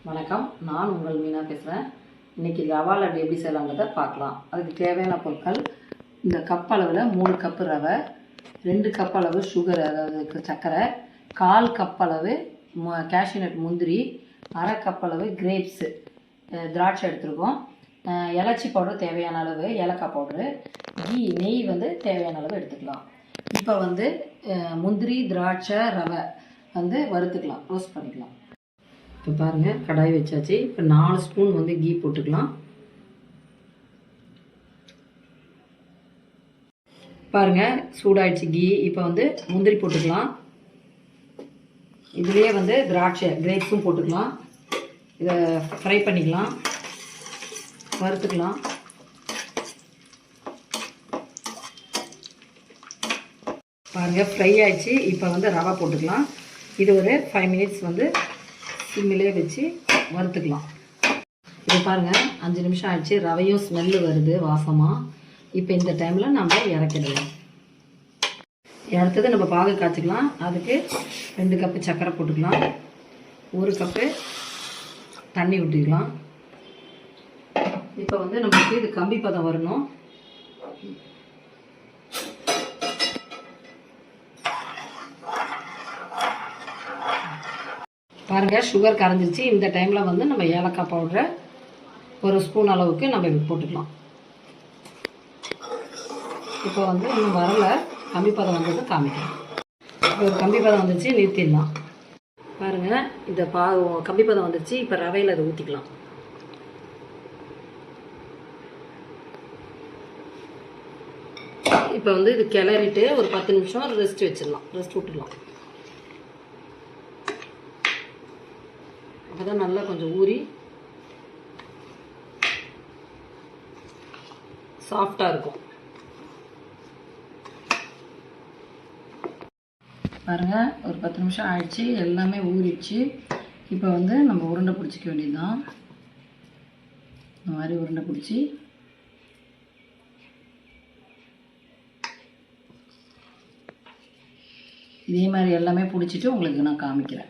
வணக்கம், நான் உங்கள் மீனா பேசுகிறேன். இன்றைக்கி ரவா லட்டு எப்படி செய்யலாங்கிறத பார்க்கலாம். அதுக்கு தேவையான பொருட்கள் இந்த கப் அளவில் 3 கப்பு ரவை, 2 கப் அளவு சுகர், அதாவது சர்க்கரை, 1/4 கப் அளவு கேஷ்யூநட் முந்திரி, 1/2 கப் அளவு கிரேப்ஸு திராட்சை எடுத்துருக்கோம். இலச்சி பவுடர் தேவையான அளவு, ஏலக்காய் பவுடரு, நெய் தேவையான அளவு எடுத்துக்கலாம். இப்போ முந்திரி, திராட்சை, ரவை வறுத்துக்கலாம், ரோஸ்ட் பண்ணிக்கலாம். இப்போ பாருங்கள், கடாய் வச்சாச்சு. இப்போ 4 ஸ்பூன் கீ போட்டுக்கலாம். பாருங்கள், சூடாயிடுச்சு கீ. இப்போ முந்திரி போட்டுக்கலாம். இதுலேயே திராட்சை கிரேப்ஸும் போட்டுக்கலாம். இதை ஃப்ரை பண்ணிக்கலாம், வறுத்துக்கலாம். பாருங்கள், ஃப்ரை ஆயிடுச்சு. இப்போ ரவை போட்டுக்கலாம். இது ஒரு 5 மினிட்ஸ் சிம்மிலே வச்சு வறுத்துக்கலாம். இது பாருங்கள், 5 நிமிஷம் ஆயிடுச்சு. ரவையும் ஸ்மெல்லு வருது வாசமாக. இப்போ இந்த டைமில் நம்ம இறக்கிடலாம். அடுத்தது நம்ம பாகு காய்ச்சிக்கலாம். அதுக்கு 2 கப்பு சர்க்கரை போட்டுக்கலாம், 1 கப்பு தண்ணி ஊற்றிக்கலாம். இப்போ நமக்கு இது கம்பி பதம் வரணும். பாருங்கள், சுகர் கரைஞ்சிருச்சு. இந்த டைமில் நம்ம ஏலக்காய் பவுடரை 1 ஸ்பூன் அளவுக்கு நம்ம போட்டுக்கலாம். இப்போ இன்னும் வரல, கம்பி பதம் வந்தது காமிக்கலாம். இப்போ ஒரு கம்பி பதம் வந்துச்சு, நிறுத்திடலாம். பாருங்கள், இந்த கம்பி பதம் வந்துச்சு. இப்போ ரவையில் அதை ஊற்றிக்கலாம். இப்போ இது கிளறிட்டு ஒரு 10 நிமிஷம் ரெஸ்ட் வச்சிடலாம், ரெஸ்ட் விட்டுடலாம். அப்போ தான் நல்லா கொஞ்சம் ஊறி சாஃப்டாக இருக்கும். பாருங்கள், ஒரு 10 நிமிஷம் ஆயிடுச்சு, எல்லாமே ஊறிடுச்சு. இப்போ நம்ம உருண்டை பிடிச்சிக்க வேண்டியது தான். இந்த மாதிரி உருண்டை பிடிச்சி இதே மாதிரி எல்லாமே பிடிச்சிட்டு உங்களுக்கு நான் காமிக்கிறேன்.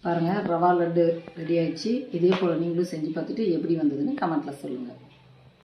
பாருங்கள், ரவா லட்டு ரெடி ஆயிடுச்சு. இதே போல் நீங்களும் செஞ்சு பார்த்துட்டு எப்படி வந்ததுன்னு கமெண்ட்டில் சொல்லுங்கள்.